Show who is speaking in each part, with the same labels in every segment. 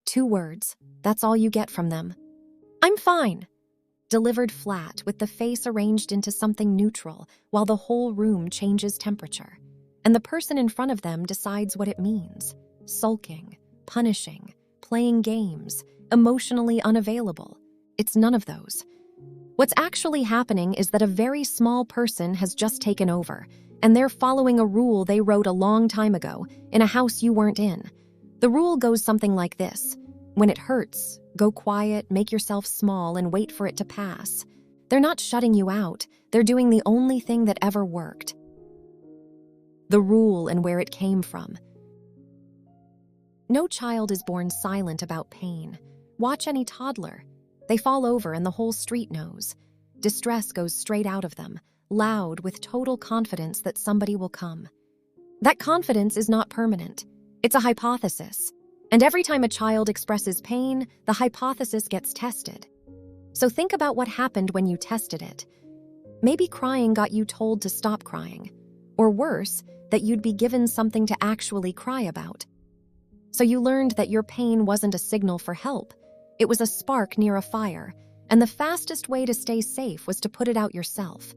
Speaker 1: 2 words. That's all you get from them. "I'm fine." Delivered flat, with the face arranged into something neutral, while the whole room changes temperature. And the person in front of them decides what it means. Sulking, punishing, playing games, emotionally unavailable. It's none of those. What's actually happening is that a very small person has just taken over, and they're following a rule they wrote a long time ago in a house you weren't in. The rule goes something like this: when it hurts, go quiet, make yourself small, and wait for it to pass. They're not shutting you out. They're doing the only thing that ever worked. The rule and where it came from. No child is born silent about pain. Watch any toddler. They fall over and the whole street knows. Distress goes straight out of them, loud, with total confidence that somebody will come. That confidence is not permanent. It's a hypothesis. And every time a child expresses pain, the hypothesis gets tested. So think about what happened when you tested it. Maybe crying got you told to stop crying. Or worse, that you'd be given something to actually cry about. So you learned that your pain wasn't a signal for help. It was a spark near a fire, and the fastest way to stay safe was to put it out yourself.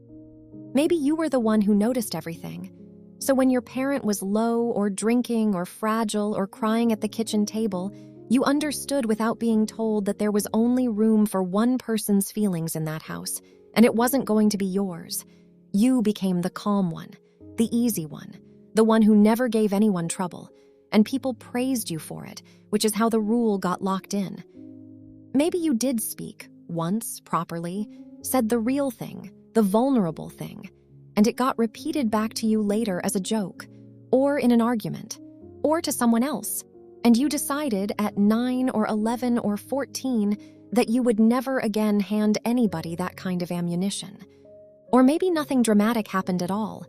Speaker 1: Maybe you were the one who noticed everything. So when your parent was low or drinking or fragile or crying at the kitchen table, you understood without being told that there was only room for one person's feelings in that house, and it wasn't going to be yours. You became the calm one, the easy one, the one who never gave anyone trouble, and people praised you for it, which is how the rule got locked in. Maybe you did speak, once, properly, said the real thing, the vulnerable thing, and it got repeated back to you later as a joke, or in an argument, or to someone else, and you decided at 9 or 11 or 14 that you would never again hand anybody that kind of ammunition. Or maybe nothing dramatic happened at all.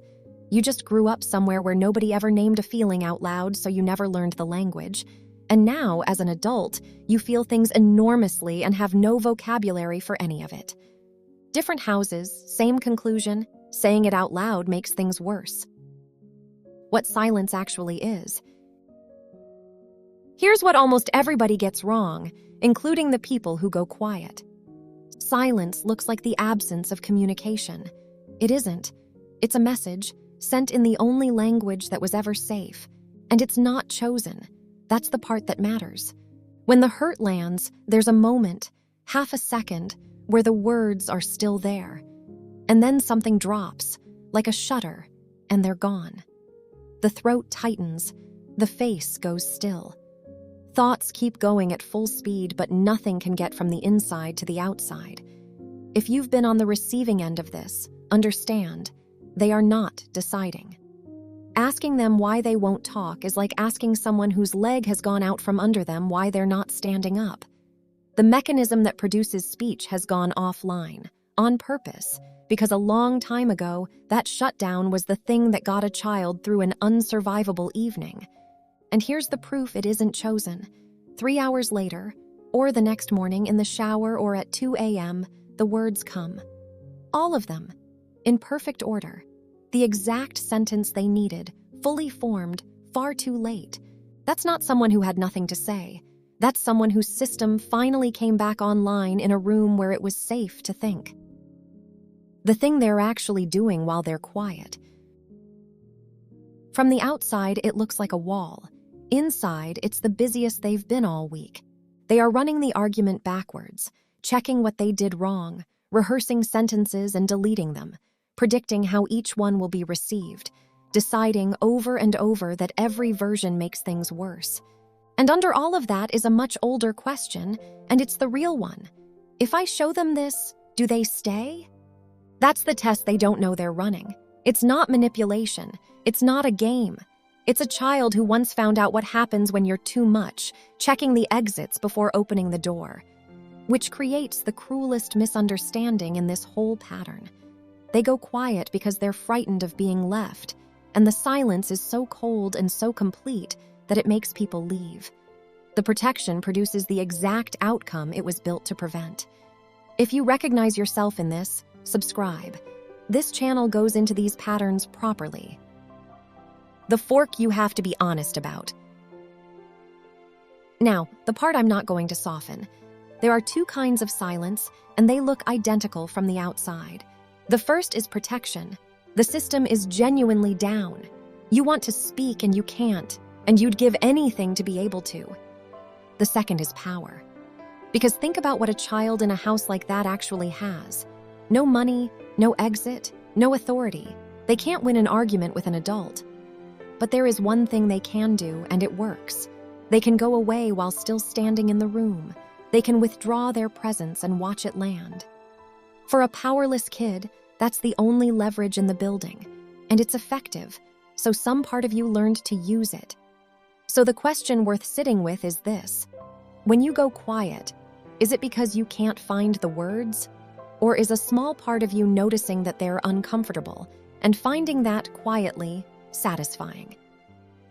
Speaker 1: You just grew up somewhere where nobody ever named a feeling out loud, so you never learned the language. And now, as an adult, you feel things enormously and have no vocabulary for any of it. Different houses, same conclusion. Saying it out loud makes things worse. What silence actually is. Here's what almost everybody gets wrong, including the people who go quiet. Silence looks like the absence of communication. It isn't. It's a message sent in the only language that was ever safe, and it's not chosen. That's the part that matters. When the hurt lands, there's a moment, half a second, where the words are still there. And then something drops, like a shutter, and they're gone. The throat tightens, the face goes still. Thoughts keep going at full speed, but nothing can get from the inside to the outside. If you've been on the receiving end of this, understand, they are not deciding. Asking them why they won't talk is like asking someone whose leg has gone out from under them why they're not standing up. The mechanism that produces speech has gone offline, on purpose, because a long time ago, that shutdown was the thing that got a child through an unsurvivable evening. And here's the proof it isn't chosen. 3 hours later, or the next morning in the shower or at 2 a.m., the words come. All of them, in perfect order. The exact sentence they needed, fully formed, far too late. That's not someone who had nothing to say. That's someone whose system finally came back online in a room where it was safe to think. The thing they're actually doing while they're quiet. From the outside, it looks like a wall. Inside, it's the busiest they've been all week. They are running the argument backwards, checking what they did wrong, rehearsing sentences and deleting them, predicting how each one will be received, deciding over and over that every version makes things worse. And under all of that is a much older question, and it's the real one. If I show them this, do they stay? That's the test they don't know they're running. It's not manipulation. It's not a game. It's a child who once found out what happens when you're too much, checking the exits before opening the door, which creates the cruelest misunderstanding in this whole pattern. They go quiet because they're frightened of being left, and the silence is so cold and so complete that it makes people leave. The protection produces the exact outcome it was built to prevent. If you recognize yourself in this, subscribe. This channel goes into these patterns properly. The fork you have to be honest about. Now, the part I'm not going to soften. There are two kinds of silence, and they look identical from the outside. The first is protection. The system is genuinely down. You want to speak and you can't, and you'd give anything to be able to. The second is power. Because think about what a child in a house like that actually has. No money, no exit, no authority. They can't win an argument with an adult. But there is one thing they can do, and it works. They can go away while still standing in the room. They can withdraw their presence and watch it land. For a powerless kid, that's the only leverage in the building, and it's effective, so some part of you learned to use it. So the question worth sitting with is this: when you go quiet, is it because you can't find the words? Or is a small part of you noticing that they're uncomfortable and finding that quietly satisfying?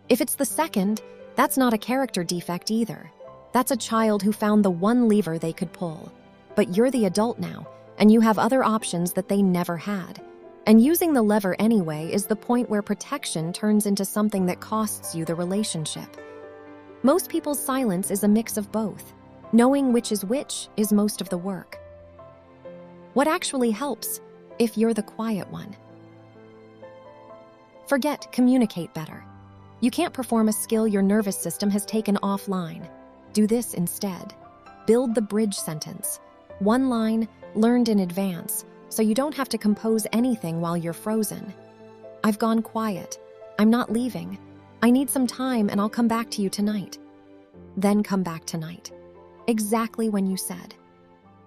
Speaker 1: If it's the second, that's not a character defect either. That's a child who found the one lever they could pull. But you're the adult now, and you have other options that they never had. And using the lever anyway is the point where protection turns into something that costs you the relationship. Most people's silence is a mix of both. Knowing which is most of the work. What actually helps if you're the quiet one? Forget communicate better. You can't perform a skill your nervous system has taken offline. Do this instead. Build the bridge sentence. One line, learned in advance, so you don't have to compose anything while you're frozen. I've gone quiet. I'm not leaving. I need some time and I'll come back to you tonight. Then come back tonight. Exactly when you said.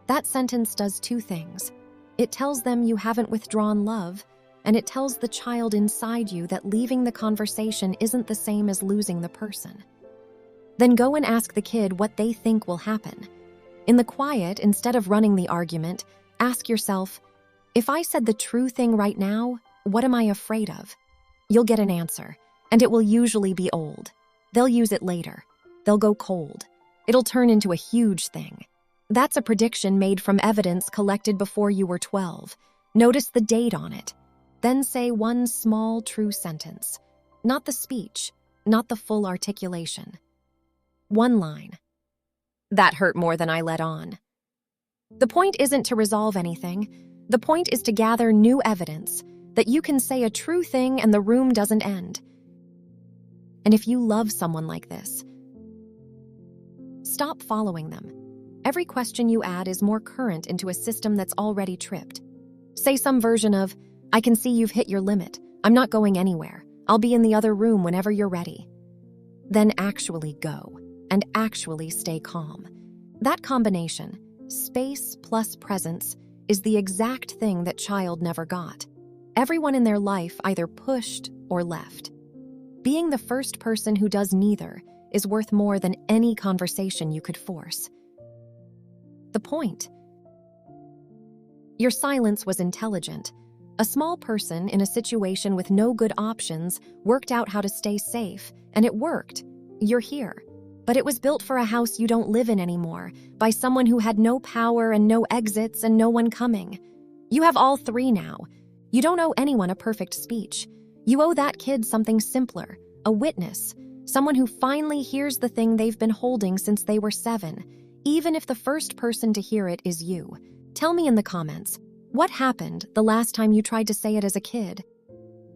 Speaker 1: That sentence does two things. It tells them you haven't withdrawn love, and it tells the child inside you that leaving the conversation isn't the same as losing the person. Then go and ask the kid what they think will happen. In the quiet, instead of running the argument, ask yourself, if I said the true thing right now, what am I afraid of? You'll get an answer, and it will usually be old. They'll use it later. They'll go cold. It'll turn into a huge thing. That's a prediction made from evidence collected before you were 12. Notice the date on it. Then say one small, true sentence. Not the speech, not the full articulation. One line. That hurt more than I let on. The point isn't to resolve anything. The point is to gather new evidence that you can say a true thing and the room doesn't end. And if you love someone like this, stop following them. Every question you add is more current into a system that's already tripped. Say some version of, I can see you've hit your limit. I'm not going anywhere. I'll be in the other room whenever you're ready. Then actually go, and actually stay calm. That combination, space plus presence, is the exact thing that child never got. Everyone in their life either pushed or left. Being the first person who does neither is worth more than any conversation you could force. The point. Your silence was intelligent. A small person in a situation with no good options worked out how to stay safe, and it worked. You're here. But it was built for a house you don't live in anymore, by someone who had no power and no exits and no one coming. You have all three now. You don't owe anyone a perfect speech. You owe that kid something simpler, a witness, someone who finally hears the thing they've been holding since they were 7, even if the first person to hear it is you. Tell me in the comments, what happened the last time you tried to say it as a kid?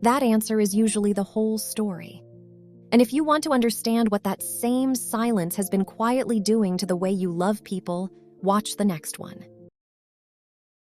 Speaker 1: That answer is usually the whole story. And if you want to understand what that same silence has been quietly doing to the way you love people, watch the next one.